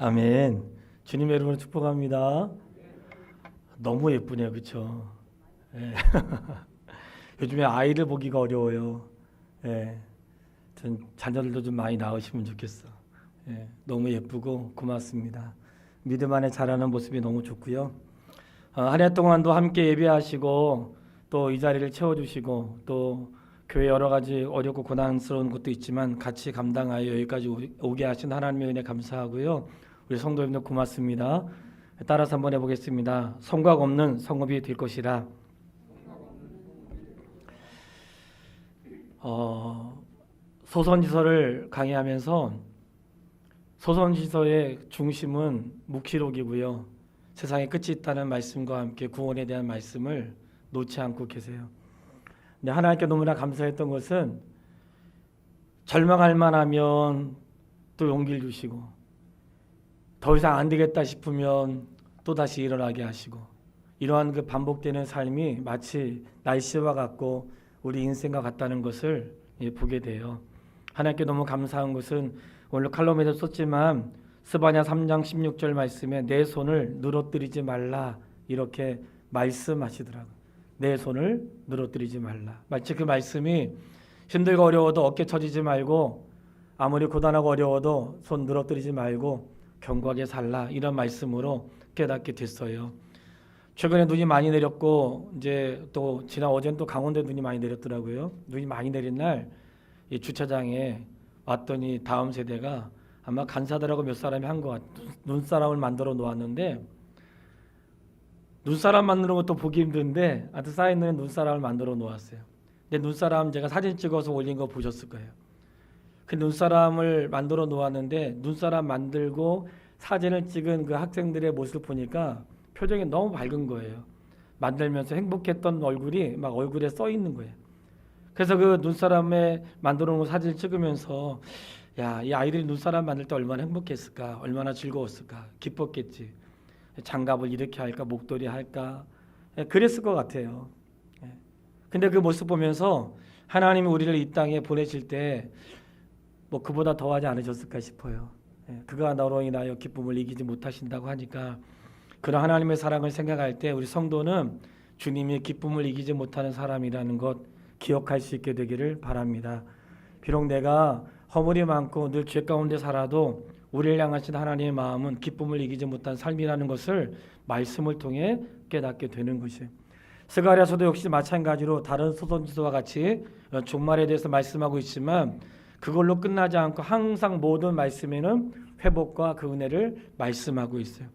아멘. 주님의 이름으로 축복합니다. 너무 예쁘네요, 그렇죠? 예. 요즘에 아이를 보기가 어려워요. 예. 전 자녀들도 좀 많이 낳으시면 좋겠어. 예. 너무 예쁘고 고맙습니다. 믿음 안에 자라는 모습이 너무 좋고요. 한 해 동안도 함께 예배하시고 또 이 자리를 채워주시고 또 교회 여러 가지 어렵고 고난스러운 것도 있지만 같이 감당하여 여기까지 오게 하신 하나님의 은혜 감사하고요. 우리 성도님들 고맙습니다. 따라서 한번 해보겠습니다. 성곽 없는 성읍이 될 것이라. 소선지서를 강의하면서 소선지서의 중심은 묵시록이고요. 세상에 끝이 있다는 말씀과 함께 구원에 대한 말씀을 놓지 않고 계세요. 근데 하나님께 너무나 감사했던 것은 절망할 만하면 또 용기를 주시고 더 이상 안 되겠다 싶으면 또 다시 일어나게 하시고 이러한 그 반복되는 삶이 마치 날씨와 같고 우리 인생과 같다는 것을 보게 돼요. 하나님께 너무 감사한 것은 오늘 칼럼에도 썼지만 스바냐 3장 16절 말씀에 내 손을 늘어뜨리지 말라 이렇게 말씀하시더라고요. 내 손을 늘어뜨리지 말라. 마치 그 말씀이 힘들고 어려워도 어깨 처지지 말고 아무리 고단하고 어려워도 손 늘어뜨리지 말고 견고하게 살라 이런 말씀으로 깨닫게 됐어요. 최근에 눈이 많이 내렸고 이제 또 지난 어제는 또 강원도에 눈이 많이 내렸더라고요. 눈이 많이 내린 날 이 주차장에 왔더니 다음 세대가 아마 간사들하고 몇 사람이 한 것 같아요. 눈사람을 만들어 놓았는데 눈사람 만드는 것도 보기 힘든데 하여튼 쌓여있는 눈사람을 만들어 놓았어요. 근데 눈사람 제가 사진 찍어서 올린 거 보셨을 거예요. 그 눈사람을 만들어 놓았는데 눈사람 만들고 사진을 찍은 그 학생들의 모습을 보니까 표정이 너무 밝은 거예요. 만들면서 행복했던 얼굴이 막 얼굴에 써 있는 거예요. 그래서 그 눈사람에 만들어 놓은 사진을 찍으면서 야, 이 아이들이 눈사람 만들 때 얼마나 행복했을까, 얼마나 즐거웠을까, 기뻤겠지. 장갑을 이렇게 할까, 목도리 할까, 그랬을 것 같아요. 근데 그 모습 보면서 하나님이 우리를 이 땅에 보내실 때 뭐 그보다 더하지 않으셨을까 싶어요. 그가 너로 인하여 기쁨을 이기지 못하신다고 하니까 그런 하나님의 사랑을 생각할 때 우리 성도는 주님이 기쁨을 이기지 못하는 사람이라는 것 기억할 수 있게 되기를 바랍니다. 비록 내가 허물이 많고 늘 죄 가운데 살아도 우리를 향하신 하나님의 마음은 기쁨을 이기지 못한 삶이라는 것을 말씀을 통해 깨닫게 되는 것이에요. 스가랴서도 역시 마찬가지로 다른 소선지서와 같이 종말에 대해서 말씀하고 있지만 그걸로 끝나지 않고 항상 모든 말씀에는 회복과 그 은혜를 말씀하고 있어요.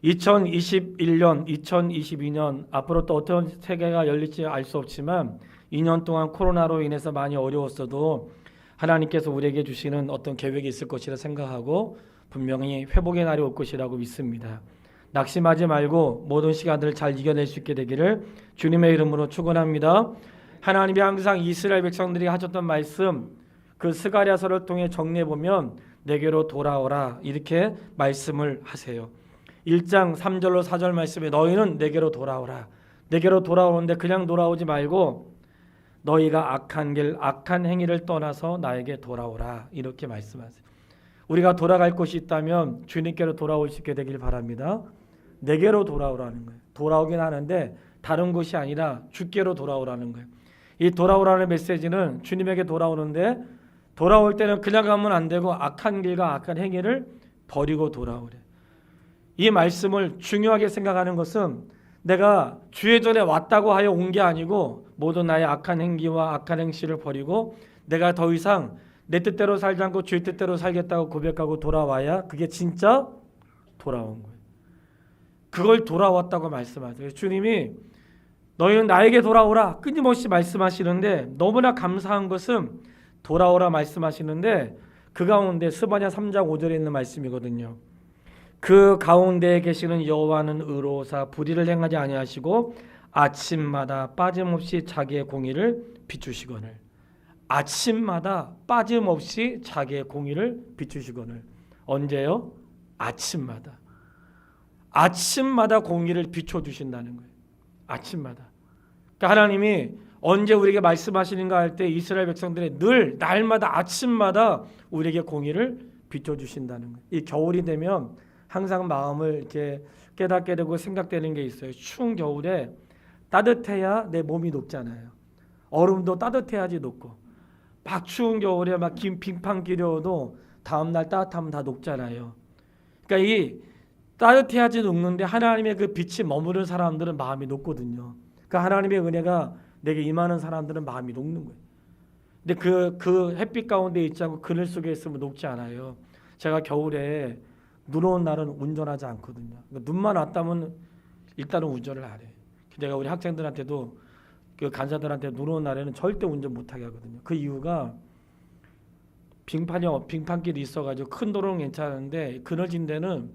2021년, 2022년 앞으로 또 어떤 세계가 열릴지 알 수 없지만 2년 동안 코로나로 인해서 많이 어려웠어도 하나님께서 우리에게 주시는 어떤 계획이 있을 것이라 생각하고 분명히 회복의 날이 올 것이라고 믿습니다. 낙심하지 말고 모든 시간들을 잘 이겨낼 수 있게 되기를 주님의 이름으로 축원합니다. 하나님이 항상 이스라엘 백성들이 하셨던 말씀 그 스가랴서를 통해 정리해 보면 내게로 돌아오라 이렇게 말씀을 하세요. 1장 3절로 4절 말씀에 너희는 내게로 돌아오라. 내게로 돌아오는데 그냥 돌아오지 말고 너희가 악한 길, 악한 행위를 떠나서 나에게 돌아오라 이렇게 말씀하세요. 우리가 돌아갈 곳이 있다면 주님께로 돌아올 수 있게 되길 바랍니다. 내게로 돌아오라는 거예요. 돌아오긴 하는데 다른 곳이 아니라 주께로 돌아오라는 거예요. 이 돌아오라는 메시지는 주님에게 돌아오는데 돌아올 때는 그냥 가면 안 되고 악한 길과 악한 행위를 버리고 돌아오래. 이 말씀을 중요하게 생각하는 것은 내가 주의 전에 왔다고 하여 온 게 아니고 모든 나의 악한 행기와 악한 행실을 버리고 내가 더 이상 내 뜻대로 살지 않고 주의 뜻대로 살겠다고 고백하고 돌아와야 그게 진짜 돌아온 거예요. 그걸 돌아왔다고 말씀하세요. 주님이 너희는 나에게 돌아오라 끊임없이 말씀하시는데 너무나 감사한 것은 돌아오라 말씀하시는데 그 가운데 스바냐 3장 5절에 있는 말씀이거든요. 그 가운데에 계시는 여호와는 의로우사 불의를 행하지 아니하시고 아침마다 빠짐없이 자기의 공의를 비추시거늘. 아침마다 빠짐없이 자기의 공의를 비추시거늘. 언제요? 아침마다. 아침마다 공의를 비춰주신다는 거예요. 아침마다. 그러니까 하나님이 언제 우리에게 말씀하시는가 할 때 이스라엘 백성들이 늘 날마다 아침마다 우리에게 공의를 비춰주신다는 거예요. 이 겨울이 되면 항상 마음을 이렇게 깨닫게 되고 생각되는 게 있어요. 추운 겨울에 따뜻해야 내 몸이 녹잖아요. 얼음도 따뜻해야지 녹고, 막 추운 겨울에 막 빙판 끼려도 다음날 따뜻하면 다 녹잖아요. 그러니까 이 따뜻해야지 녹는데 하나님의 그 빛이 머무른 사람들은 마음이 녹거든요. 그 하나님의 은혜가 내게 임하는 사람들은 마음이 녹는 거예요. 근데 그 햇빛 가운데 있지 않고 그늘 속에 있으면 녹지 않아요. 제가 겨울에 눈 오는 날은 운전하지 않거든요. 그러니까 눈만 왔다면 일단은 운전을 안 해요. 내가 우리 학생들한테도 그 간사들한테 눈 오는 날에는 절대 운전 못하게 하거든요. 그 이유가 빙판길이 있어가지고 큰 도로는 괜찮은데 그늘진 데는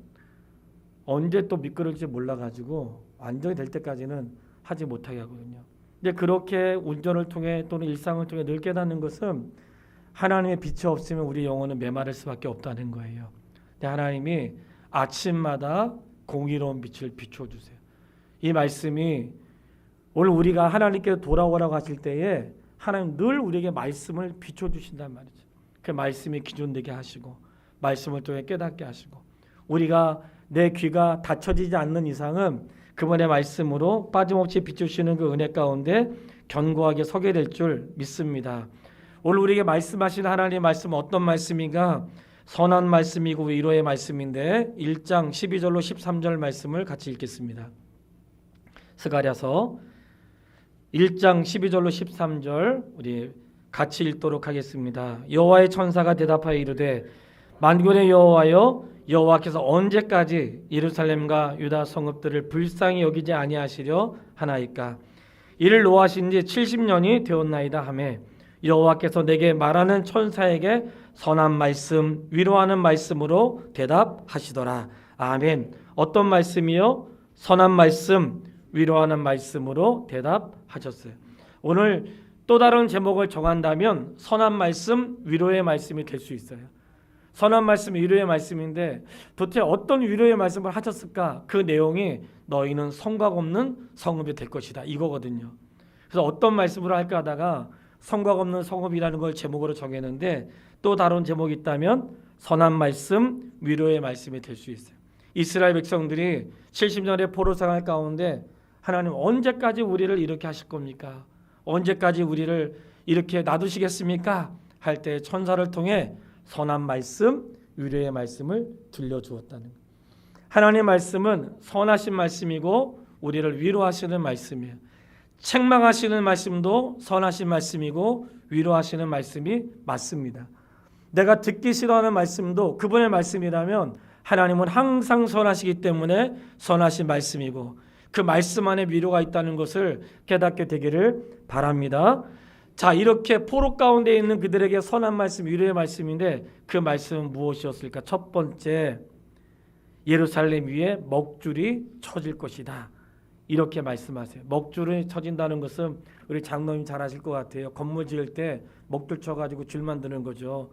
언제 또 미끄러질지 몰라가지고 안정이 될 때까지는 하지 못하게 하거든요. 근데 그렇게 운전을 통해 또는 일상을 통해 늘 깨닫는 것은 하나님의 빛이 없으면 우리 영혼은 메마를 수밖에 없다는 거예요. 근데 하나님이 아침마다 공의로운 빛을 비춰주세요. 이 말씀이 오늘 우리가 하나님께 돌아오라고 하실 때에 하나님 늘 우리에게 말씀을 비춰주신단 말이죠. 그 말씀이 기존되게 하시고 말씀을 통해 깨닫게 하시고 우리가 내 귀가 닫혀지지 않는 이상은 그분의 말씀으로 빠짐없이 비추시는 그 은혜 가운데 견고하게 서게 될 줄 믿습니다. 오늘 우리에게 말씀하신 하나님의 말씀은 어떤 말씀인가? 선한 말씀이고 위로의 말씀인데 1장 12절로 13절 말씀을 같이 읽겠습니다. 스가랴서 1장 12절로 13절 우리 같이 읽도록 하겠습니다. 여호와의 천사가 대답하여 이르되 만군의 여호와여 여호와께서 언제까지 예루살렘과 유다 성읍들을 불쌍히 여기지 아니하시려 하나이까? 이를 노하신 지 70년이 되었나이다 하매 여호와께서 내게 말하는 천사에게 선한 말씀 위로하는 말씀으로 대답하시더라. 아멘. 어떤 말씀이요? 선한 말씀 위로하는 말씀으로 대답하셨어요. 오늘 또 다른 제목을 정한다면 선한 말씀 위로의 말씀이 될 수 있어요. 선한 말씀 위로의 말씀인데 도대체 어떤 위로의 말씀을 하셨을까? 그 내용이 너희는 성곽 없는 성읍이 될 것이다 이거거든요. 그래서 어떤 말씀으로 할까 하다가 성곽 없는 성읍이라는 걸 제목으로 정했는데 또 다른 제목이 있다면 선한 말씀 위로의 말씀이 될 수 있어요. 이스라엘 백성들이 70년의 포로 생활 가운데 하나님 언제까지 우리를 이렇게 하실 겁니까? 언제까지 우리를 이렇게 놔두시겠습니까? 할 때 천사를 통해 선한 말씀, 위로의 말씀을 들려주었다는 거예요. 하나님의 말씀은 선하신 말씀이고 우리를 위로하시는 말씀이에요. 책망하시는 말씀도 선하신 말씀이고 위로하시는 말씀이 맞습니다. 내가 듣기 싫어하는 말씀도 그분의 말씀이라면 하나님은 항상 선하시기 때문에 선하신 말씀이고 그 말씀 안에 위로가 있다는 것을 깨닫게 되기를 바랍니다. 자, 이렇게 포로 가운데 있는 그들에게 선한 말씀, 위로의 말씀인데 그 말씀은 무엇이었을까? 첫 번째, 예루살렘 위에 먹줄이 쳐질 것이다. 이렇게 말씀하세요. 먹줄이 쳐진다는 것은 우리 장로님 잘 아실 것 같아요. 건물 지을 때 먹줄 쳐가지고 줄 만드는 거죠.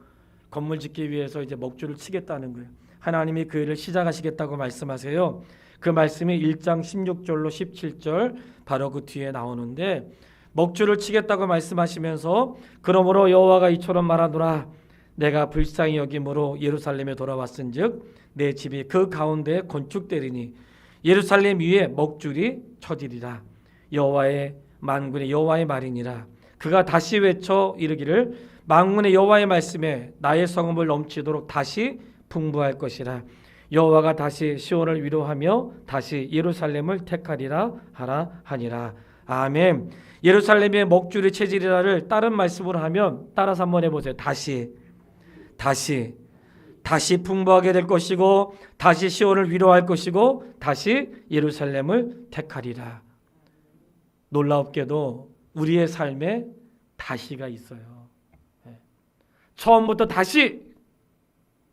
건물 짓기 위해서 이제 먹줄을 치겠다는 거예요. 하나님이 그 일을 시작하시겠다고 말씀하세요. 그 말씀이 1장 16절로 17절 바로 그 뒤에 나오는데 먹줄을 치겠다고 말씀하시면서 그러므로 여호와가 이처럼 말하노라 내가 불쌍히 여김으로 예루살렘에 돌아왔은즉 내 집이 그 가운데 건축되리니 예루살렘 위에 먹줄이 쳐지리라. 여호와의 만군의 여호와의 말이니라. 그가 다시 외쳐 이르기를 만군의 여호와의 말씀에 나의 성읍을 넘치도록 다시 풍부할 것이라. 여호와가 다시 시온을 위로하며 다시 예루살렘을 택하리라 하라 하니라. 아멘. 예루살렘의 먹줄이 채지리라를 다른 말씀으로 하면 따라서 한번 해보세요. 다시 풍부하게 될 것이고 다시 시온을 위로할 것이고 다시 예루살렘을 택하리라. 놀랍게도 우리의 삶에 다시가 있어요. 처음부터 다시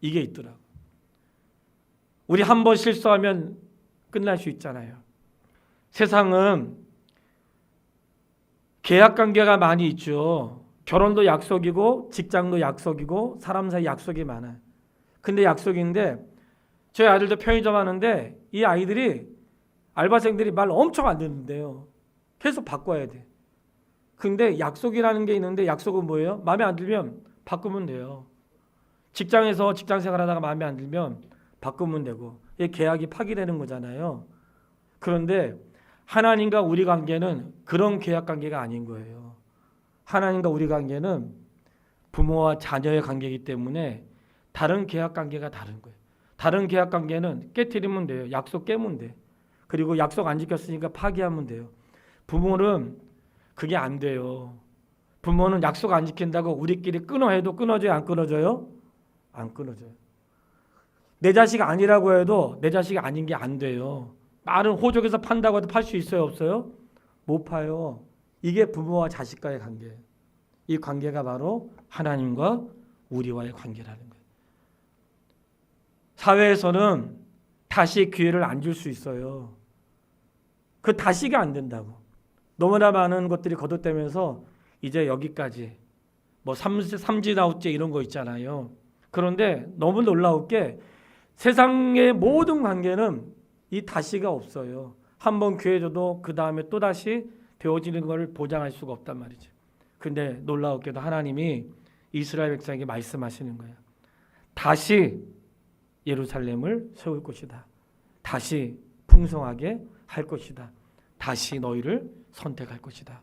이게 있더라고요. 우리 한 번 실수하면 끝날 수 있잖아요. 세상은 계약관계가 많이 있죠. 결혼도 약속이고 직장도 약속이고 사람 사이 약속이 많아요. 근데 약속인데 저희 아들도 편의점 하는데 이 아이들이 알바생들이 말 엄청 안 듣는데요. 계속 바꿔야 돼. 근데 약속이라는 게 있는데 약속은 뭐예요? 마음에 안 들면 바꾸면 돼요. 직장에서 직장 생활하다가 마음에 안 들면 바꾸면 되고 이게 계약이 파기되는 거잖아요. 그런데 하나님과 우리 관계는 그런 계약 관계가 아닌 거예요. 하나님과 우리 관계는 부모와 자녀의 관계이기 때문에 다른 계약 관계가 다른 거예요. 다른 계약 관계는 깨트리면 돼요. 약속 깨면 돼. 그리고 약속 안 지켰으니까 파기하면 돼요. 부모는 그게 안 돼요. 부모는 약속 안 지킨다고 우리끼리 끊어 해도 끊어져요? 안 끊어져요? 안 끊어져요. 내 자식 아니라고 해도 내 자식이 아닌 게 안 돼요. 많은 호적에서 판다고 해도 팔 수 있어요? 없어요? 못 파요. 이게 부모와 자식과의 관계예요. 이 관계가 바로 하나님과 우리와의 관계라는 거예요. 사회에서는 다시 기회를 안 줄 수 있어요. 그 다시가 안 된다고. 너무나 많은 것들이 거듭되면서 이제 여기까지 뭐 삼지다우째 이런 거 있잖아요. 그런데 너무 놀라울 게 세상의 모든 관계는 이 다시가 없어요. 한번 기회 줘도 그 다음에 또 다시 되어지는 걸 보장할 수가 없단 말이죠. 근데 놀라웠게도 하나님이 이스라엘 백성에게 말씀하시는 거예요. 다시 예루살렘을 세울 것이다. 다시 풍성하게 할 것이다. 다시 너희를 선택할 것이다.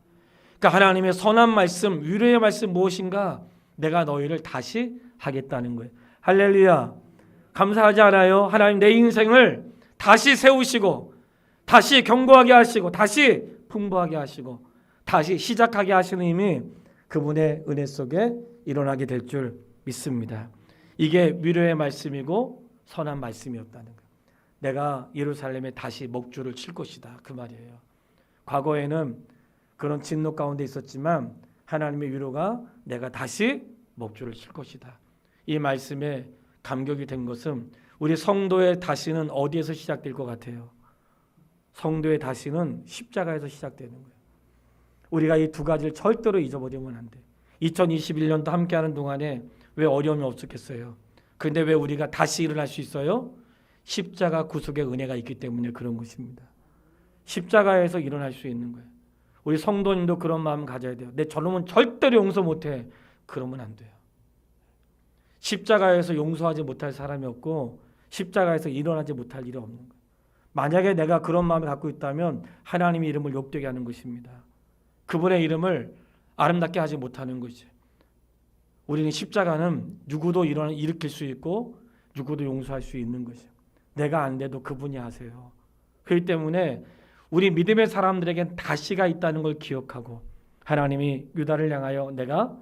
그러니까 하나님의 선한 말씀, 위로의 말씀 무엇인가? 내가 너희를 다시 하겠다는 거예요. 할렐루야. 감사하지 않아요? 하나님 내 인생을 다시 세우시고 다시 견고하게 하시고 다시 풍부하게 하시고 다시 시작하게 하시는 힘이 그분의 은혜 속에 일어나게 될 줄 믿습니다. 이게 위로의 말씀이고 선한 말씀이었다는 거예요. 내가 예루살렘에 다시 목줄을 칠 것이다. 그 말이에요. 과거에는 그런 진노 가운데 있었지만 하나님의 위로가 내가 다시 목줄을 칠 것이다. 이 말씀에 감격이 된 것은 우리 성도의 다시는 어디에서 시작될 것 같아요? 성도의 다시는 십자가에서 시작되는 거예요. 우리가 이 두 가지를 절대로 잊어버리면 안 돼. 2021년도 함께하는 동안에 왜 어려움이 없었겠어요? 그런데 왜 우리가 다시 일어날 수 있어요? 십자가 구속의 은혜가 있기 때문에 그런 것입니다. 십자가에서 일어날 수 있는 거예요. 우리 성도님도 그런 마음 가져야 돼요. 내 저놈은 절대로 용서 못해. 그러면 안 돼요. 십자가에서 용서하지 못할 사람이 없고 십자가에서 일어나지 못할 일이 없는 거예요. 만약에 내가 그런 마음을 갖고 있다면 하나님의 이름을 욕되게 하는 것입니다. 그분의 이름을 아름답게 하지 못하는 거죠. 우리는 십자가는 누구도 일으킬 수 있고 누구도 용서할 수 있는 거죠. 내가 안 돼도 그분이 하세요. 그렇기 때문에 우리 믿음의 사람들에겐 다시가 있다는 걸 기억하고 하나님이 유다를 향하여 내가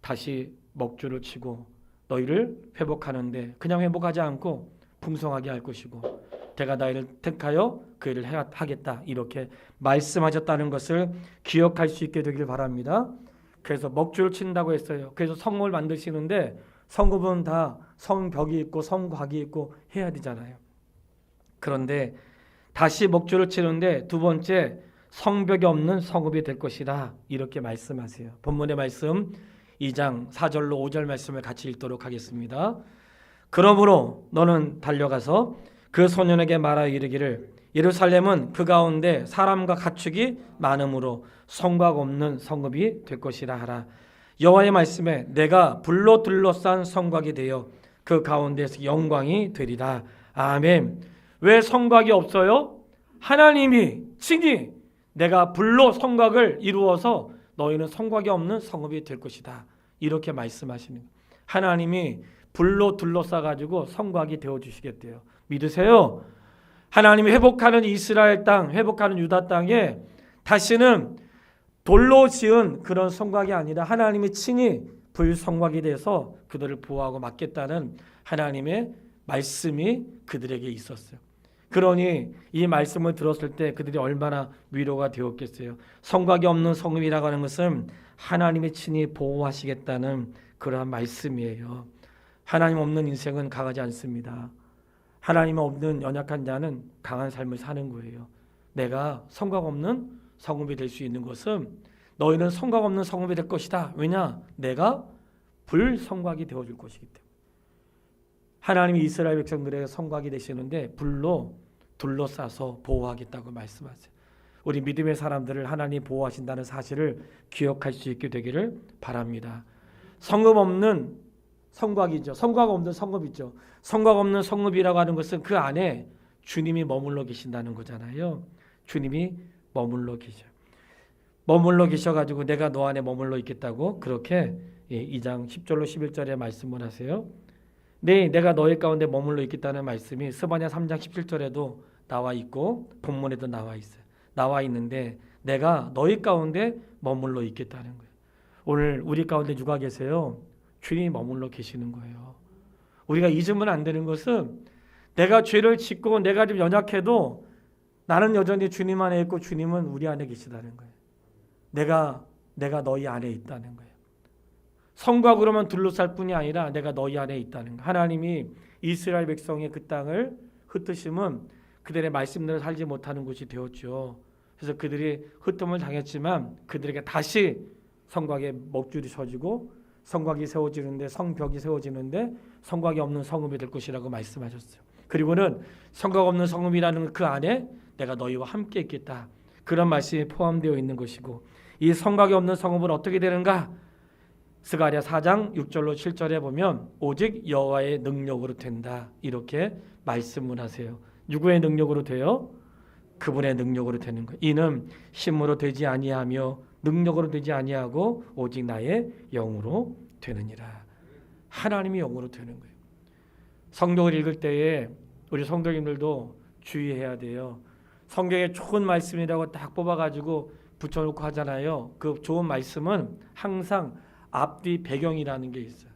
다시 먹줄을 치고 너희를 회복하는데 그냥 회복하지 않고 풍성하게 할 것이고 내가 너희를 택하여 그 일을 하겠다 이렇게 말씀하셨다는 것을 기억할 수 있게 되길 바랍니다. 그래서 먹줄을 친다고 했어요. 그래서 성읍을 만드시는데 성읍은 다 성벽이 있고 성곽이 있고 해야 되잖아요. 그런데 다시 먹줄을 치는데 두 번째 성벽이 없는 성읍이 될 것이다 이렇게 말씀하세요. 본문의 말씀 2장 4절로 5절 말씀을 같이 읽도록 하겠습니다. 그러므로 너는 달려가서 그 소년에게 말하여 이르기를 예루살렘은 그 가운데 사람과 가축이 많으므로 성곽 없는 성읍이 될 것이라 하라. 여호와의 말씀에 내가 불로 둘러싼 성곽이 되어 그 가운데에서 영광이 되리라. 아멘. 왜 성곽이 없어요? 하나님이 친히 내가 불로 성곽을 이루어서 너희는 성곽이 없는 성읍이 될 것이다. 이렇게 말씀하시는 거예요. 하나님이 불로 둘러싸가지고 성곽이 되어주시겠대요. 믿으세요? 하나님이 회복하는 이스라엘 땅, 회복하는 유다 땅에 다시는 돌로 지은 그런 성곽이 아니라 하나님이 친히 불성곽이 돼서 그들을 보호하고 맡겠다는 하나님의 말씀이 그들에게 있었어요. 그러니 이 말씀을 들었을 때 그들이 얼마나 위로가 되었겠어요. 성곽이 없는 성읍이라고 하는 것은 하나님이 친히 보호하시겠다는 그러한 말씀이에요. 하나님 없는 인생은 강하지 않습니다. 하나님 없는 연약한 자는 강한 삶을 사는 거예요. 내가 성곽 없는 성읍이 될 수 있는 것은 너희는 성곽 없는 성읍이 될 것이다. 왜냐? 내가 불성곽이 되어줄 것이기 때문에. 하나님이 이스라엘 백성들의 성곽이 되시는데 불로 둘러싸서 보호하겠다고 말씀하세요. 우리 믿음의 사람들을 하나님이 보호하신다는 사실을 기억할 수 있게 되기를 바랍니다. 성읍 없는 성곽이죠. 성곽 없는 성읍이죠. 성곽 없는 성읍이라고 하는 것은 그 안에 주님이 머물러 계신다는 거잖아요. 주님이 머물러 계셔. 머물러 계셔가지고 내가 너 안에 머물러 있겠다고 그렇게 2장 10절로 11절에 말씀을 하세요. 네, 내가 너희 가운데 머물러 있겠다는 말씀이 스바냐 3장 17절에도 나와 있고 본문에도 나와 있어요. 나와 있는데 내가 너희 가운데 머물러 있겠다는 거예요. 오늘 우리 가운데 누가 계세요? 주님이 머물러 계시는 거예요. 우리가 잊으면 안 되는 것은 내가 죄를 짓고 내가 좀 연약해도 나는 여전히 주님 안에 있고 주님은 우리 안에 계시다는 거예요. 내가 너희 안에 있다는 거예요. 성곽으로만 둘러쌀 뿐이 아니라 내가 너희 안에 있다는 거예요. 하나님이 이스라엘 백성의 그 땅을 흩으심은 그들의 말씀대로 살지 못하는 곳이 되었죠. 그래서 그들이 흩음을 당했지만 그들에게 다시 성곽에 먹줄이 서지고 성곽이 세워지는데 성벽이 세워지는데 성곽이 없는 성읍이 될 것이라고 말씀하셨어요. 그리고는 성곽 없는 성읍이라는 그 안에 내가 너희와 함께 있겠다. 그런 말씀이 포함되어 있는 것이고 이 성곽이 없는 성읍은 어떻게 되는가? 스가랴 4장 6절로 7절에 보면 오직 여호와의 능력으로 된다. 이렇게 말씀을 하세요. 누구의 능력으로 돼요? 그분의 능력으로 되는 거예요. 이는 힘으로 되지 아니하며 능력으로 되지 아니하고 오직 나의 영으로 되느니라. 하나님이 영으로 되는 거예요. 성경을 읽을 때에 우리 성도님들도 주의해야 돼요. 성경에 좋은 말씀이라고 딱 뽑아가지고 붙여놓고 하잖아요. 그 좋은 말씀은 항상 앞뒤 배경이라는 게 있어요.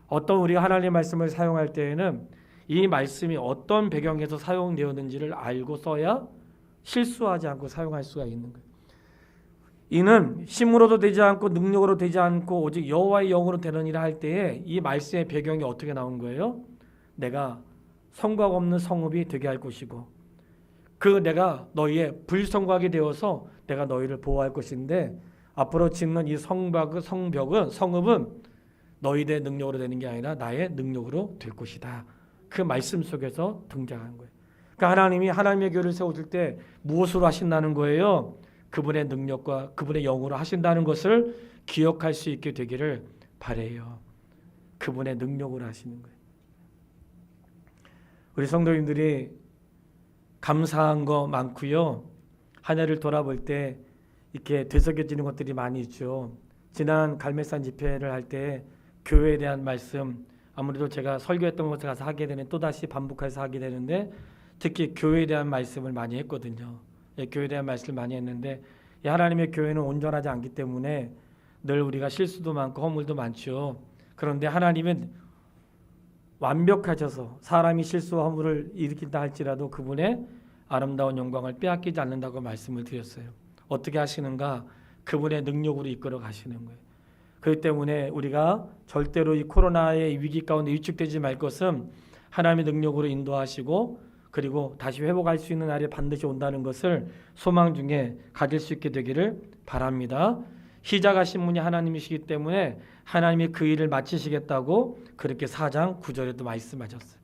어떤 우리가 하나님의 말씀을 사용할 때에는 이 말씀이 어떤 배경에서 사용되었는지를 알고 써야 실수하지 않고 사용할 수가 있는 거예요. 이는 힘으로도 되지 않고 능력으로 되지 않고 오직 여호와의 영으로 되느니라 할 때에 이 말씀의 배경이 어떻게 나온 거예요? 내가 성곽 없는 성읍이 되게 할 것이고 내가 너희의 불성곽이 되어서 내가 너희를 보호할 것인데 앞으로 짓는 이 성벽은 성읍은 너희들의 능력으로 되는 게 아니라 나의 능력으로 될 것이다. 그 말씀 속에서 등장한 거예요. 그러니까 하나님이 하나님의 교회를 세워줄 때 무엇으로 하신다는 거예요? 그분의 능력과 그분의 영으로 하신다는 것을 기억할 수 있게 되기를 바라요. 그분의 능력으로 하시는 거예요. 우리 성도님들이 감사한 거 많고요. 한 해를 돌아볼 때 이렇게 되새겨지는 것들이 많이 있죠. 지난 갈매산 집회를 할 때 교회에 대한 말씀, 아무래도 제가 설교했던 것을 가서 하게 되는 또다시 반복해서 하게 되는데 특히 교회에 대한 말씀을 많이 했거든요. 교회에 대한 말씀을 많이 했는데 하나님의 교회는 온전하지 않기 때문에 늘 우리가 실수도 많고 허물도 많죠. 그런데 하나님은 완벽하셔서 사람이 실수와 허물을 일으킨다 할지라도 그분의 아름다운 영광을 빼앗기지 않는다고 말씀을 드렸어요. 어떻게 하시는가? 그분의 능력으로 이끌어 가시는 거예요. 그렇기 때문에 우리가 절대로 이 코로나의 위기 가운데 위축되지 말 것은 하나님의 능력으로 인도하시고 그리고 다시 회복할 수 있는 날이 반드시 온다는 것을 소망 중에 가질 수 있게 되기를 바랍니다. 시작하신 분이 하나님이시기 때문에 하나님이 그 일을 마치시겠다고 그렇게 4장 9절에도 말씀하셨어요.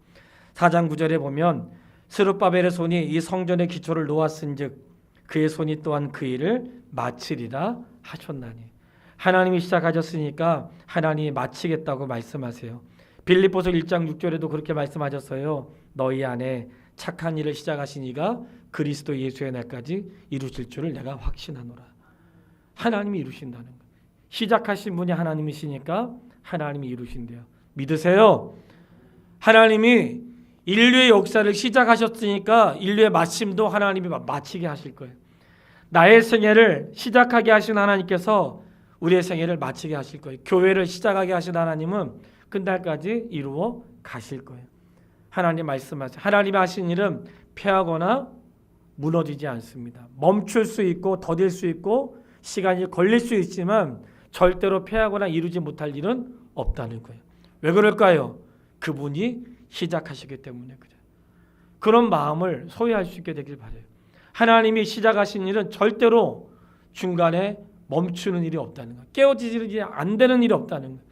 4장 9절에 보면 스룹바벨의 손이 이 성전의 기초를 놓았은즉 그의 손이 또한 그 일을 마치리라 하셨나니. 하나님이 시작하셨으니까 하나님이 마치겠다고 말씀하세요. 빌립보서 1장 6절에도 그렇게 말씀하셨어요. 너희 안에 착한 일을 시작하신 이가 그리스도 예수의 날까지 이루실 줄을 내가 확신하노라. 하나님이 이루신다는 거예요. 시작하신 분이 하나님이시니까 하나님이 이루신대요. 믿으세요? 하나님이 인류의 역사를 시작하셨으니까 인류의 마침도 하나님이 마치게 하실 거예요. 나의 생애를 시작하게 하신 하나님께서 우리의 생애를 마치게 하실 거예요. 교회를 시작하게 하신 하나님은 끝날까지 이루어 가실 거예요. 하나님 말씀하세요. 하나님이 하신 일은 패하거나 무너지지 않습니다. 멈출 수 있고 더딜 수 있고 시간이 걸릴 수 있지만 절대로 패하거나 이루지 못할 일은 없다는 거예요. 왜 그럴까요? 그분이 시작하시기 때문에 그래요. 그런 마음을 소유할 수 있게 되길 바라요. 하나님이 시작하신 일은 절대로 중간에 멈추는 일이 없다는 거예요. 깨어지지 안 되는 일이 없다는 거예요.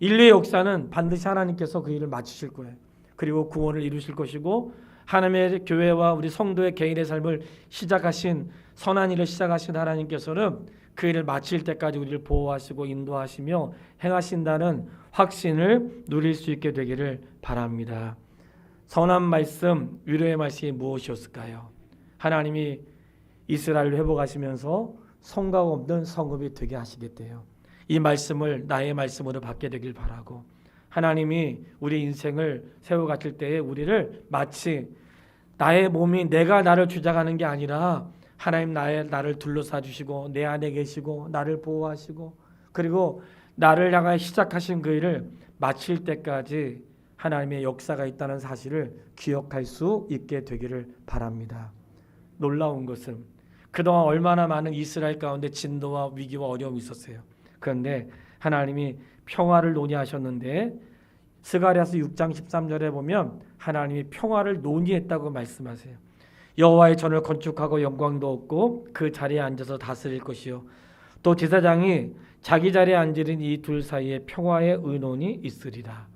인류의 역사는 반드시 하나님께서 그 일을 마치실 거예요. 그리고 구원을 이루실 것이고 하나님의 교회와 우리 성도의 개인의 삶을 시작하신 선한 일을 시작하신 하나님께서는 그 일을 마칠 때까지 우리를 보호하시고 인도하시며 행하신다는 확신을 누릴 수 있게 되기를 바랍니다. 선한 말씀, 위로의 말씀이 무엇이었을까요? 하나님이 이스라엘을 회복하시면서 성각 없는 성읍이 되게 하시겠대요. 이 말씀을 나의 말씀으로 받게 되길 바라고, 하나님이 우리 인생을 세워가실 때에 우리를 마치 나의 몸이 내가 나를 주장하는 게 아니라 하나님 나를 둘러싸 주시고 내 안에 계시고 나를 보호하시고 그리고 나를 향하여 시작하신 그 일을 마칠 때까지 하나님의 역사가 있다는 사실을 기억할 수 있게 되기를 바랍니다. 놀라운 것은 그동안 얼마나 많은 이스라엘 가운데 진도와 위기와 어려움이 있었어요. 그런데 하나님이 평화를 논의하셨는데 스가랴서 6장 13절에 보면 하나님이 평화를 논의했다고 말씀하세요. 여호와의 전을 건축하고 영광도 얻고 그 자리에 앉아서 다스릴 것이요, 또 제사장이 자기 자리에 앉으린 이 둘 사이에 평화의 의논이 있으리라.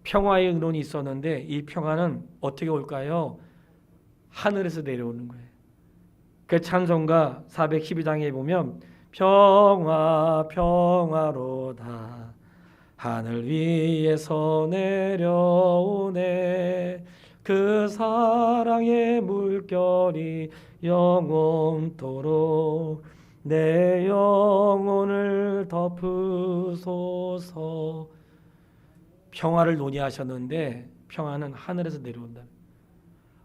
평화의 의논이 있었는데 이 평화는 어떻게 올까요? 하늘에서 내려오는 거예요. 그 찬송가 412장에 보면 평화 평화로다 하늘 위에서 내려오네 그 사랑의 물결이 영원토록 내 영혼을 덮으소서. 평화를 논의하셨는데 평화는 하늘에서 내려온다.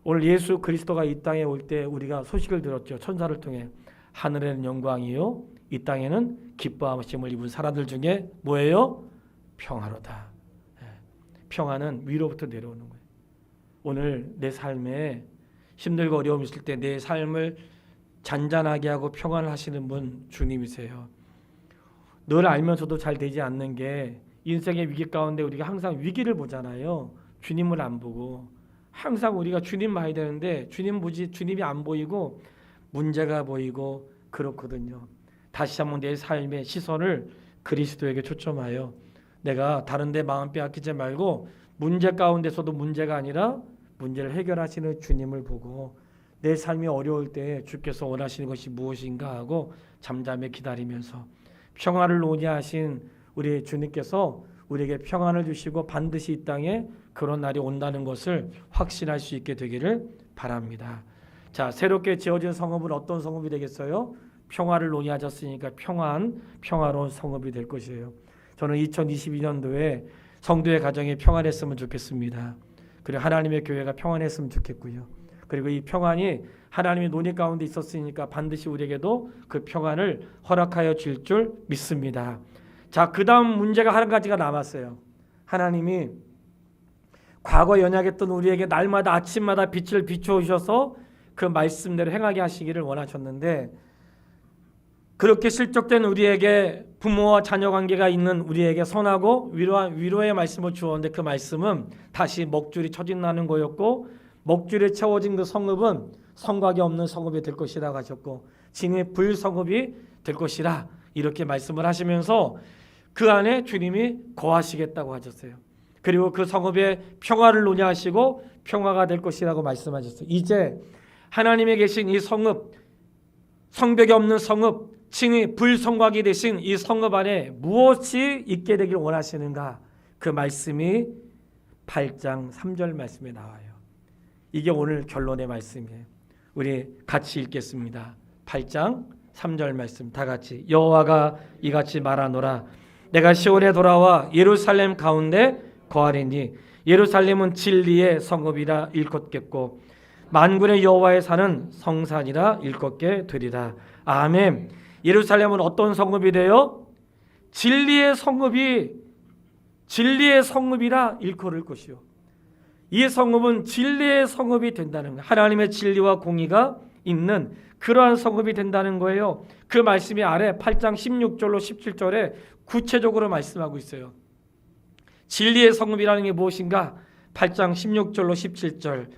오늘 예수 그리스도가 이 땅에 올 때 우리가 소식을 들었죠. 천사를 통해 하늘에는 영광이요 이 땅에는 기뻐하심을 입은 사람들 중에 뭐예요? 평화로다. 평화는 위로부터 내려오는 거예요. 오늘 내 삶에 힘들고 어려움이 있을 때 내 삶을 잔잔하게 하고 평안을 하시는 분 주님이세요. 늘 알면서도 잘 되지 않는 게 인생의 위기 가운데 우리가 항상 위기를 보잖아요. 주님을 안 보고 항상 우리가 주님 봐야 되는데 주님이 안 보이고 문제가 보이고 그렇거든요. 다시 한번 내 삶의 시선을 그리스도에게 초점하여 내가 다른 데 마음 빼앗기지 말고 문제 가운데서도 문제가 아니라 문제를 해결하시는 주님을 보고 내 삶이 어려울 때 주께서 원하시는 것이 무엇인가 하고 잠잠히 기다리면서 평화를 논의하신 우리 주님께서 우리에게 평안을 주시고 반드시 이 땅에 그런 날이 온다는 것을 확신할 수 있게 되기를 바랍니다. 자, 새롭게 지어진 성읍은 어떤 성읍이 되겠어요? 평화를 논의하셨으니까 평화로운 성읍이 될 것이에요. 저는 2022년도에 성도의 가정이 평안했으면 좋겠습니다. 그리고 하나님의 교회가 평안했으면 좋겠고요. 그리고 이 평안이 하나님의 논의 가운데 있었으니까 반드시 우리에게도 그 평안을 허락하여 줄 줄 믿습니다. 자, 그 다음 문제가 한 가지가 남았어요. 하나님이 과거 연약했던 우리에게 날마다 아침마다 빛을 비춰오셔서 그 말씀대로 행하게 하시기를 원하셨는데 그렇게 실족된 우리에게 부모와 자녀 관계가 있는 우리에게 선하고 위로의 말씀을 주었는데 그 말씀은 다시 먹줄이 처진다는 거였고 먹줄에 채워진 그 성읍은 성곽이 없는 성읍이 될 것이라고 하셨고 진의 불성읍이 될 것이라 이렇게 말씀을 하시면서 그 안에 주님이 거하시겠다고 하셨어요. 그리고 그 성읍에 평화를 논의하시고 평화가 될 것이라고 말씀하셨어요. 이제 하나님에 계신 이 성읍, 성벽이 없는 성읍, 친히 불성곽이 되신 이 성읍 안에 무엇이 있게 되길 원하시는가? 그 말씀이 8장 3절 말씀에 나와요. 이게 오늘 결론의 말씀이에요. 우리 같이 읽겠습니다. 8장 3절 말씀 다 같이. 여호와가 이같이 말하노라. 내가 시온에 돌아와 예루살렘 가운데 거하리니 예루살렘은 진리의 성읍이라 일컫겠고 만군의 여호와의 산은 성산이라 일컫게 되리라. 아멘. 예루살렘은 어떤 성읍이 돼요? 진리의 성읍이라 일컬을 것이요. 이 성읍은 진리의 성읍이 된다는 거예요. 하나님의 진리와 공의가 있는 그러한 성읍이 된다는 거예요. 그 말씀이 아래 8장 16절로 17절에 구체적으로 말씀하고 있어요. 진리의 성읍이라는 게 무엇인가? 8장 16절로 17절.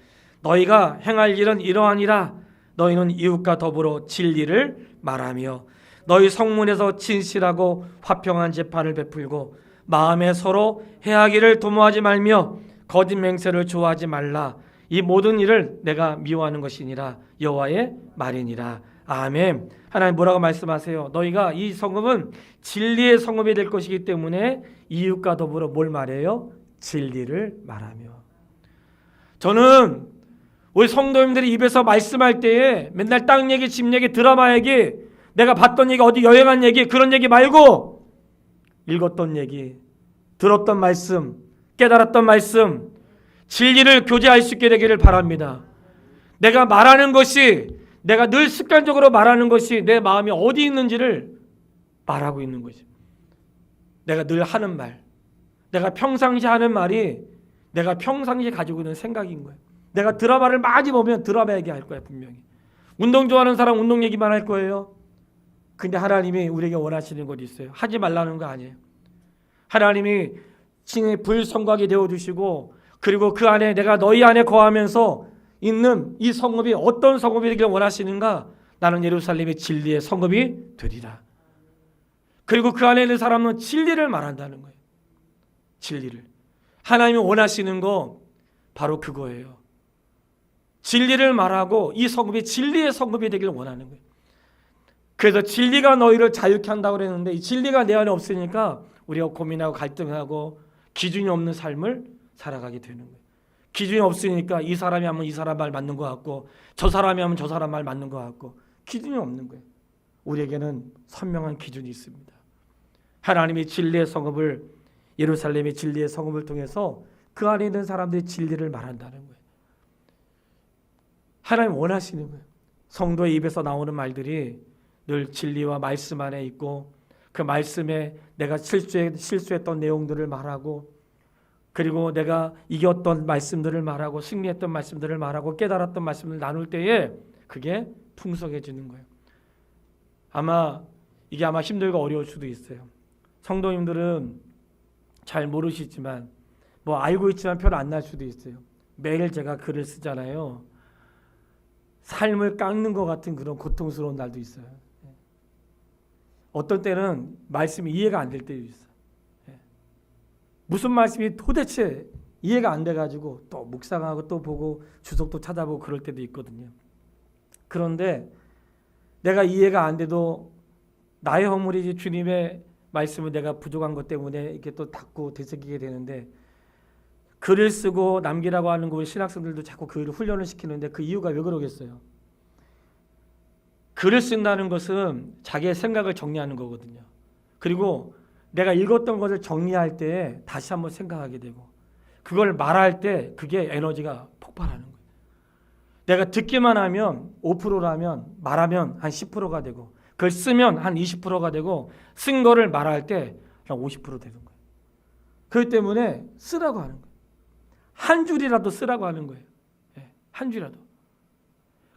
너희가 행할 일은 이러하니라. 너희는 이웃과 더불어 진리를 말하며 너희 성문에서 진실하고 화평한 재판을 베풀고 마음에 서로 해하기를 도모하지 말며 거짓 맹세를 좋아하지 말라. 이 모든 일을 내가 미워하는 것이니라. 여호와의 말이니라. 아멘. 하나님 뭐라고 말씀하세요? 너희가 이 성읍은 진리의 성읍이 될 것이기 때문에 이웃과 더불어 뭘 말해요? 진리를 말하며. 저는 우리 성도님들이 입에서 말씀할 때에 맨날 땅 얘기, 집 얘기, 드라마 얘기, 내가 봤던 얘기, 어디 여행한 얘기, 그런 얘기 말고 읽었던 얘기, 들었던 말씀, 깨달았던 말씀, 진리를 교제할 수 있게 되기를 바랍니다. 내가 말하는 것이, 내가 늘 습관적으로 말하는 것이 내 마음이 어디 있는지를 말하고 있는 거지. 내가 늘 하는 말, 내가 평상시 하는 말이 내가 평상시에 가지고 있는 생각인 거예요. 내가 드라마를 많이 보면 드라마 얘기할 거야 분명히. 운동 좋아하는 사람 운동 얘기만 할 거예요. 근데 하나님이 우리에게 원하시는 것이 있어요. 하지 말라는 거 아니에요. 하나님이 신의 불성곽이 되어주시고, 그리고 그 안에 내가 너희 안에 거하면서 있는 이 성읍이 어떤 성읍이 되기를 원하시는가? 나는 예루살렘의 진리의 성읍이 되리라. 그리고 그 안에 있는 사람은 진리를 말한다는 거예요. 진리를. 하나님이 원하시는 거 바로 그거예요. 진리를 말하고 이 성읍이 진리의 성읍이 되기를 원하는 거예요. 그래서 진리가 너희를 자유케 한다고 그랬는데, 이 진리가 내 안에 없으니까 우리가 고민하고 갈등하고 기준이 없는 삶을 살아가게 되는 거예요. 기준이 없으니까 이 사람이 하면 이 사람 말 맞는 것 같고, 저 사람이 하면 저 사람 말 맞는 것 같고, 기준이 없는 거예요. 우리에게는 선명한 기준이 있습니다. 하나님이 진리의 성읍을, 예루살렘의 진리의 성읍을 통해서 그 안에 있는 사람들이 진리를 말한다는 거예요. 하나님 원하시는 거예요. 성도의 입에서 나오는 말들이 늘 진리와 말씀 안에 있고, 그 말씀에 내가 실수했던 내용들을 말하고, 그리고 내가 이겼던 말씀들을 말하고, 승리했던 말씀들을 말하고, 깨달았던 말씀을 나눌 때에 그게 풍성해지는 거예요. 이게 아마 힘들고 어려울 수도 있어요. 성도님들은 잘 모르시지만, 뭐 알고 있지만 별 안 날 수도 있어요. 매일 제가 글을 쓰잖아요. 삶을 깎는 것 같은 그런 고통스러운 날도 있어요. 어떤 때는 말씀이 이해가 안 될 때도 있어요. 무슨 말씀이 도대체 이해가 안 돼가지고 또 묵상하고 또 보고 주석도 찾아보고 그럴 때도 있거든요. 그런데 내가 이해가 안 돼도 나의 허물이지 주님의 말씀을 내가 부족한 것 때문에 이렇게 또 닫고 되새기게 되는데, 글을 쓰고 남기라고 하는 거 신학생들도 자꾸 글을 훈련을 시키는데 그 이유가 왜 그러겠어요? 글을 쓴다는 것은 자기의 생각을 정리하는 거거든요. 그리고 내가 읽었던 것을 정리할 때 다시 한번 생각하게 되고, 그걸 말할 때 그게 에너지가 폭발하는 거예요. 내가 듣기만 하면 5%라면 말하면 한 10%가 되고, 그걸 쓰면 한 20%가 되고, 쓴 거를 말할 때 한 50% 되는 거예요. 그렇기 때문에 쓰라고 하는 거예요. 한 줄이라도 쓰라고 하는 거예요. 한 줄이라도.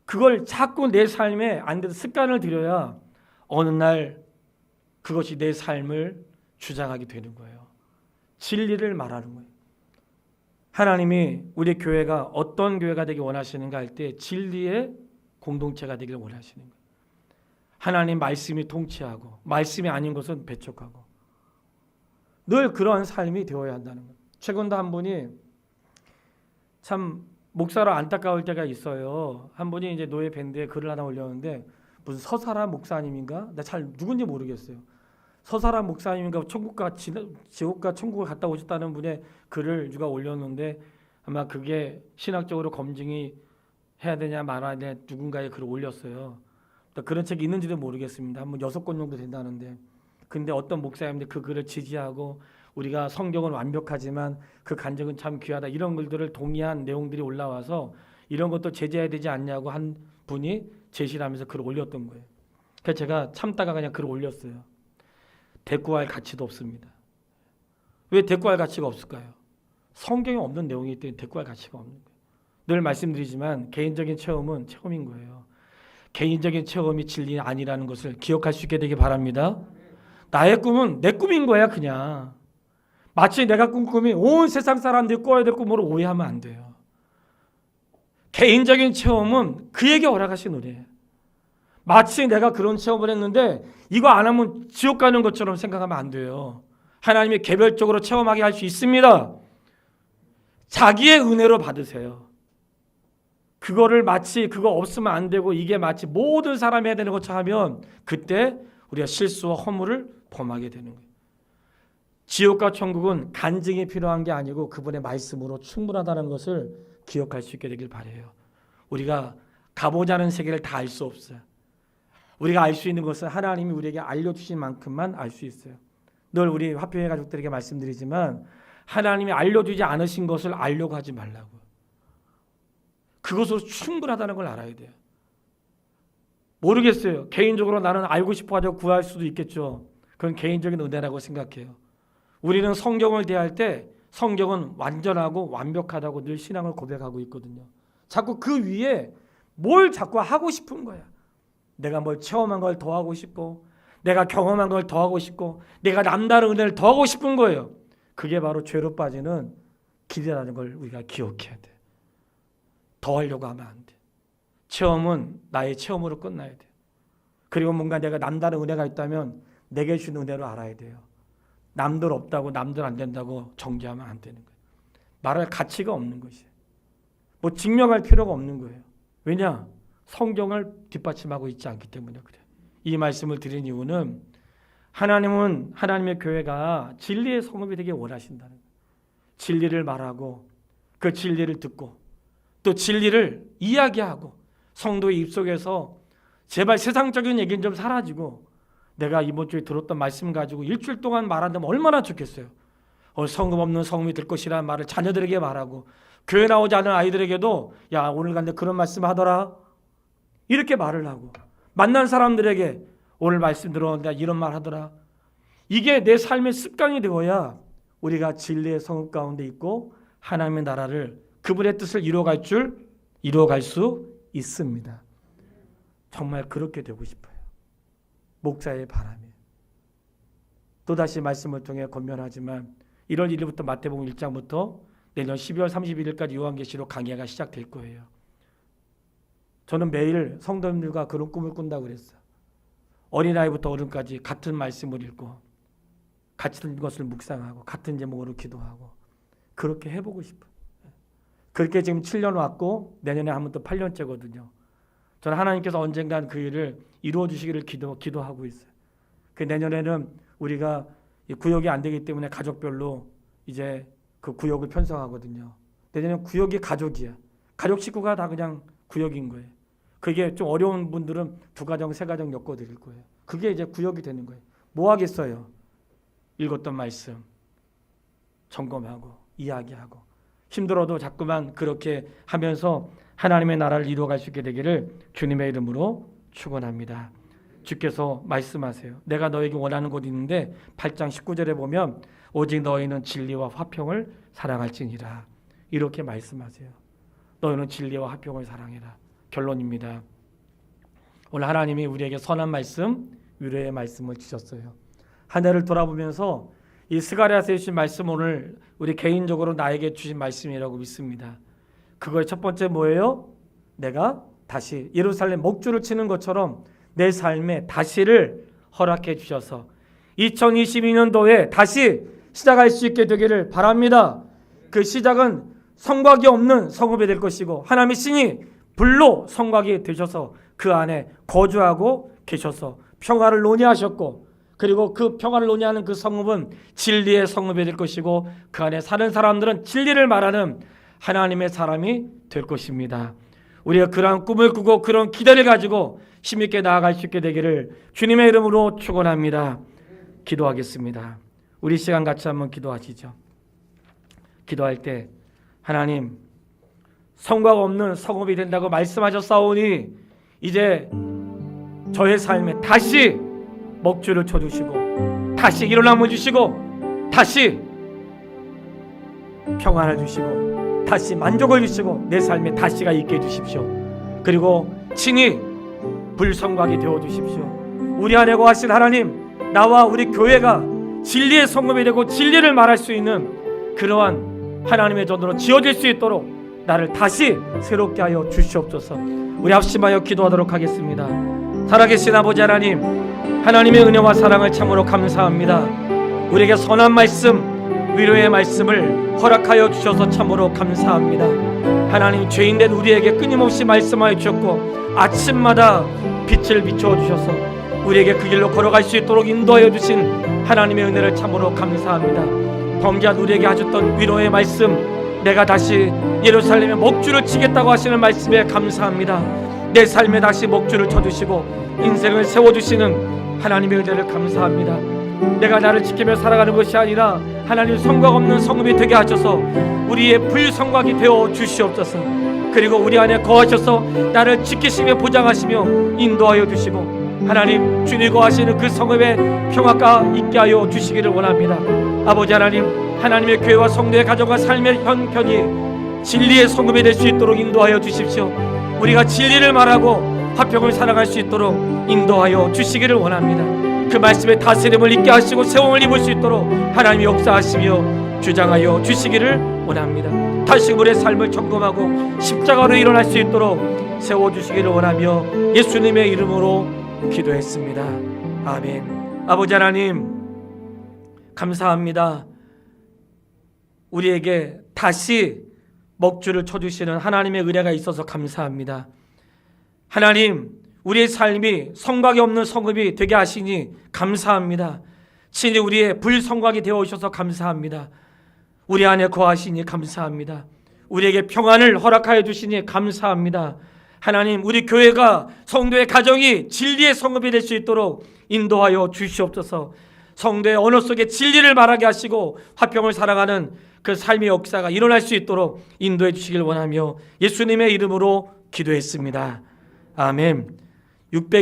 그걸 자꾸 내 삶에 안 돼도 습관을 들여야 어느 날 그것이 내 삶을 주장하게 되는 거예요. 진리를 말하는 거예요. 하나님이 우리 교회가 어떤 교회가 되길 원하시는가 할 때 진리의 공동체가 되길 원하시는 거예요. 하나님 말씀이 통치하고 말씀이 아닌 것은 배척하고, 늘 그런 삶이 되어야 한다는 거예요. 최근도 한 분이 참 목사로 안타까울 때가 있어요. 한 분이 이제 노예 밴드에 글을 하나 올렸는데, 무슨 서사라 목사님인가? 나 잘 누군지 모르겠어요. 서사라 목사님인가 천국과 지옥과 천국을 갔다 오셨다는 분의 글을 누가 올렸는데, 아마 그게 신학적으로 검증이 해야 되냐 말아야 되냐 누군가의 글을 올렸어요. 그런 책이 있는지도 모르겠습니다. 한번 6권 정도 된다는데, 근데 어떤 목사님들 그 글을 지지하고 우리가 성경은 완벽하지만 그 간증은 참 귀하다, 이런 글들을 동의한 내용들이 올라와서 이런 것도 제재해야 되지 않냐고 한 분이 제시를 하면서 글을 올렸던 거예요. 그래서 제가 참다가 그냥 글을 올렸어요. 대꾸할 가치도 없습니다. 왜 대꾸할 가치가 없을까요? 성경에 없는 내용이기 때문에 대꾸할 가치가 없는 거예요. 늘 말씀드리지만 개인적인 체험은 체험인 거예요. 개인적인 체험이 진리 아니라는 것을 기억할 수 있게 되기 바랍니다. 나의 꿈은 내 꿈인 거야. 그냥 마치 내가 꾼 꿈이 온 세상 사람들이 꿔야 될 꿈으로 오해하면 안 돼요. 개인적인 체험은 그에게 허락하신 은혜예요. 마치 내가 그런 체험을 했는데 이거 안 하면 지옥 가는 것처럼 생각하면 안 돼요. 하나님이 개별적으로 체험하게 할 수 있습니다. 자기의 은혜로 받으세요. 그거를 마치 그거 없으면 안 되고 이게 마치 모든 사람이 해야 되는 것처럼 하면 그때 우리가 실수와 허물을 범하게 되는 거예요. 지옥과 천국은 간증이 필요한 게 아니고 그분의 말씀으로 충분하다는 것을 기억할 수 있게 되길 바라요. 우리가 가보자 하는 세계를 다 알 수 없어요. 우리가 알 수 있는 것은 하나님이 우리에게 알려주신 만큼만 알 수 있어요. 늘 우리 화평회 가족들에게 말씀드리지만 하나님이 알려주지 않으신 것을 알려고 하지 말라고. 그것으로 충분하다는 걸 알아야 돼요. 모르겠어요. 개인적으로 나는 알고 싶어가지고 구할 수도 있겠죠. 그건 개인적인 은혜라고 생각해요. 우리는 성경을 대할 때 성경은 완전하고 완벽하다고 늘 신앙을 고백하고 있거든요. 자꾸 그 위에 뭘 자꾸 하고 싶은 거야. 내가 뭘 체험한 걸 더 하고 싶고 내가 경험한 걸 더 하고 싶고 내가 남다른 은혜를 더 하고 싶은 거예요. 그게 바로 죄로 빠지는 길이라는 걸 우리가 기억해야 돼. 더 하려고 하면 안 돼. 체험은 나의 체험으로 끝나야 돼. 그리고 뭔가 내가 남다른 은혜가 있다면 내게 주신 은혜로 알아야 돼요. 남들 없다고 남들 안 된다고 정죄하면 안 되는 거예요. 말할 가치가 없는 것이에요. 뭐 증명할 필요가 없는 거예요. 왜냐? 성경을 뒷받침하고 있지 않기 때문에 그래요. 이 말씀을 드린 이유는 하나님은 하나님의 교회가 진리의 성읍이 되게 원하신다는 거예요. 진리를 말하고 그 진리를 듣고 또 진리를 이야기하고 성도의 입속에서 제발 세상적인 얘기는 좀 사라지고 내가 이번 주에 들었던 말씀 가지고 일주일 동안 말한다면 얼마나 좋겠어요. 성금 없는 성음이 될 것이라는 말을 자녀들에게 말하고 교회 나오지 않은 아이들에게도 야 오늘 갔는데 그런 말씀 하더라 이렇게 말을 하고 만난 사람들에게 오늘 말씀 들었는데 이런 말 하더라. 이게 내 삶의 습관이 되어야 우리가 진리의 성읍 가운데 있고 하나님의 나라를 그분의 뜻을 이루어갈 수 있습니다. 정말 그렇게 되고 싶어요. 목사의 바람이에요. 또다시 말씀을 통해 권면하지만 1월 1일부터 마태복음 1장부터 내년 12월 31일까지 요한계시록 강해가 시작될 거예요. 저는 매일 성도님들과 그런 꿈을 꾼다고 그랬어요. 어린아이부터 어른까지 같은 말씀을 읽고 같은 것을 묵상하고 같은 제목으로 기도하고 그렇게 해보고 싶어요. 그렇게 지금 7년 왔고 내년에 하면 또 8년째거든요. 저는 하나님께서 언젠간 그 일을 이루어 주시기를 기도하고 있어요. 그 내년에는 우리가 구역이 안 되기 때문에 가족별로 이제 그 구역을 편성하거든요. 내년에 구역이 가족이야. 가족 식구가 다 그냥 구역인 거예요. 그게 좀 어려운 분들은 2가정, 3가정 엮어드릴 거예요. 그게 이제 구역이 되는 거예요. 뭐 하겠어요? 읽었던 말씀 점검하고 이야기하고 힘들어도 자꾸만 그렇게 하면서 하나님의 나라를 이루어갈 수 있게 되기를 주님의 이름으로 축원합니다. 주께서 말씀하세요. 내가 너에게 원하는 곳이 있는데 8장 19절에 보면 오직 너희는 진리와 화평을 사랑할지니라 이렇게 말씀하세요. 너희는 진리와 화평을 사랑해라. 결론입니다. 오늘 하나님이 우리에게 선한 말씀, 위로의 말씀을 주셨어요. 한 해를 돌아보면서 이 스가랴서에 주신 말씀 오늘 우리 개인적으로 나에게 주신 말씀이라고 믿습니다. 그거의 첫 번째 뭐예요? 내가 다시 예루살렘 목줄을 치는 것처럼 내 삶에 다시를 허락해 주셔서 2022년도에 다시 시작할 수 있게 되기를 바랍니다. 그 시작은 성곽이 없는 성읍이 될 것이고 하나님의 신이 불로 성곽이 되셔서 그 안에 거주하고 계셔서 평화를 논의하셨고 그리고 그 평화를 논의하는 그 성읍은 진리의 성읍이 될 것이고 그 안에 사는 사람들은 진리를 말하는 하나님의 사람이 될 것입니다. 우리가 그러한 꿈을 꾸고 그런 기대를 가지고 힘있게 나아갈 수 있게 되기를 주님의 이름으로 축원합니다. 기도하겠습니다. 우리 시간 같이 한번 기도하시죠. 기도할 때 하나님 성곽 없는 성읍이 된다고 말씀하셨사오니 이제 저의 삶에 다시 먹줄을 쳐주시고 다시 일어남을 주시고 다시 평안을 주시고 다시 만족을 주시고 내 삶에 다시가 있게 해주십시오. 그리고 친히 불성곽이 되어주십시오. 우리 안에 거하신 하나님 나와 우리 교회가 진리의 성읍이 되고 진리를 말할 수 있는 그러한 하나님의 전으로 지어질 수 있도록 나를 다시 새롭게 하여 주시옵소서. 우리 합심하여 기도하도록 하겠습니다. 살아계신 아버지 하나님, 하나님의 은혜와 사랑을 참으로 감사합니다. 우리에게 선한 말씀, 위로의 말씀을 허락하여 주셔서 참으로 감사합니다. 하나님, 죄인된 우리에게 끊임없이 말씀하여 주셨고 아침마다 빛을 비추어 주셔서 우리에게 그 길로 걸어갈 수 있도록 인도하여 주신 하나님의 은혜를 참으로 감사합니다. 범죄한 우리에게 하셨던 위로의 말씀, 내가 다시 예루살렘에 목줄을 치겠다고 하시는 말씀에 감사합니다. 내 삶에 다시 목줄을 쳐주시고 인생을 세워주시는 하나님의 은혜를 감사합니다. 내가 나를 지키며 살아가는 것이 아니라 하나님 성곽 없는 성읍이 되게 하셔서 우리의 불성곽이 되어 주시옵소서. 그리고 우리 안에 거하셔서 나를 지키시며 보장하시며 인도하여 주시고 하나님, 주님 거하시는 그 성읍에 평화가 있게 하여 주시기를 원합니다. 아버지 하나님, 하나님의 교회와 성도의 가정과 삶의 형편이 진리의 성읍이 될 수 있도록 인도하여 주십시오. 우리가 진리를 말하고 화평을 사랑할 수 있도록 인도하여 주시기를 원합니다. 그 말씀에 다스림을 있게 하시고 세움을 입을 수 있도록 하나님이 역사하시며 주장하여 주시기를 원합니다. 다시 우리의 삶을 점검하고 십자가로 일어날 수 있도록 세워주시기를 원하며 예수님의 이름으로 기도했습니다. 아멘. 아버지 하나님, 감사합니다. 우리에게 다시 먹줄을 쳐주시는 하나님의 은혜가 있어서 감사합니다. 하나님, 우리의 삶이 성곽이 없는 성읍이 되게 하시니 감사합니다. 친히 우리의 불성곽이 되어 오셔서 감사합니다. 우리 안에 거하시니 감사합니다. 우리에게 평안을 허락하여 주시니 감사합니다. 하나님, 우리 교회가 성도의 가정이 진리의 성읍이 될 수 있도록 인도하여 주시옵소서. 성도의 언어 속에 진리를 말하게 하시고 화평을 사랑하는 그 삶의 역사가 일어날 수 있도록 인도해 주시길 원하며 예수님의 이름으로 기도했습니다. 아멘.